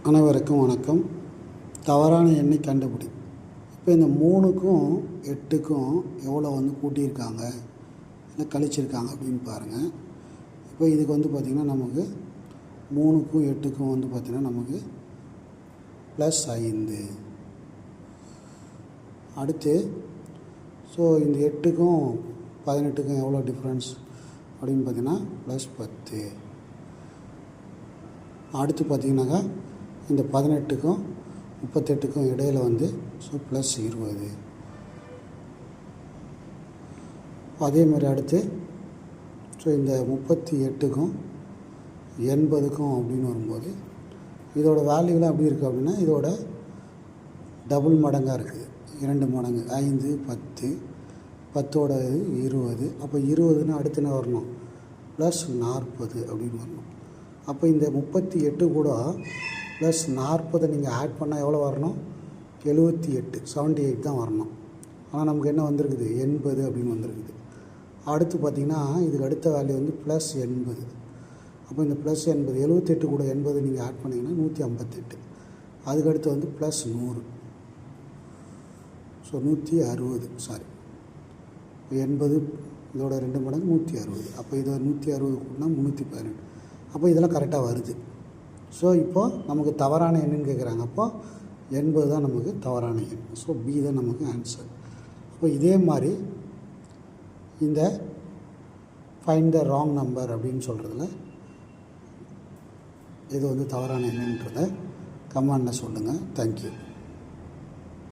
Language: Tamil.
அனைவருக்கும் வணக்கம். தவறான எண்ணை கண்டுபிடி. இப்போ இந்த 3க்கும் 8க்கும் எவ்வளோ கூட்டியிருக்காங்க இல்லை கழிச்சிருக்காங்க அப்படின்னு பாருங்கள். இப்போ இதுக்கு பார்த்திங்கன்னா நமக்கு 3க்கும் 8க்கும் பார்த்திங்கன்னா நமக்கு +5. அடுத்து இந்த 8க்கும் 18க்கும் எவ்வளோ டிஃப்ரென்ஸ் அப்படின்னு பார்த்திங்கன்னா +10. அடுத்து பார்த்திங்கனாக்கா இந்த 18க்கும் 38க்கும் இடையில் +20. அதே மாதிரி அடுத்து இந்த 38க்கும் 80க்கும் அப்படின்னு வரும்போது இதோட வேல்யூலாம் எப்படி இருக்குது அப்படின்னா இதோட டபுள் மடங்காக இருக்குது, 2 மடங்கு. 5 10 10ஓட 20. அப்போ 20ன்னு அடுத்து என்ன வரணும்? +40 அப்படின்னு வரணும். அப்போ இந்த 38 கூட +40 நீங்கள் ஆட் பண்ணால் எவ்வளோ வரணும்? 78 78 தான் வரணும். ஆனால் நமக்கு என்ன வந்திருக்குது? 80 அப்படின்னு வந்திருக்குது. அடுத்து பார்த்திங்கன்னா இதுக்கு அடுத்த வேல்யூ +80. அப்போ இந்த +80 78 கூட 80 நீங்கள் ஆட் பண்ணிங்கன்னா 158. அதுக்கடுத்து +100. 160. சாரி, 80 இதோட 2 மடங்கு 160. அப்போ இதை 160 கூட்டினா 318. அப்போ இதெல்லாம் கரெக்டாக வருது. இப்போது நமக்கு தவறான எண்ணுன்னு கேட்குறாங்க. அப்போது 80 தான் நமக்கு தவறான எண். பி தான் நமக்கு ஆன்சர். அப்போ இதே மாதிரி இந்த ஃபைண்ட் த ராங் நம்பர் அப்படின்னு சொல்கிறதுல இது தவறான எண்ணுன்றதை கமெண்டில் சொல்லுங்கள். தேங்க்யூ.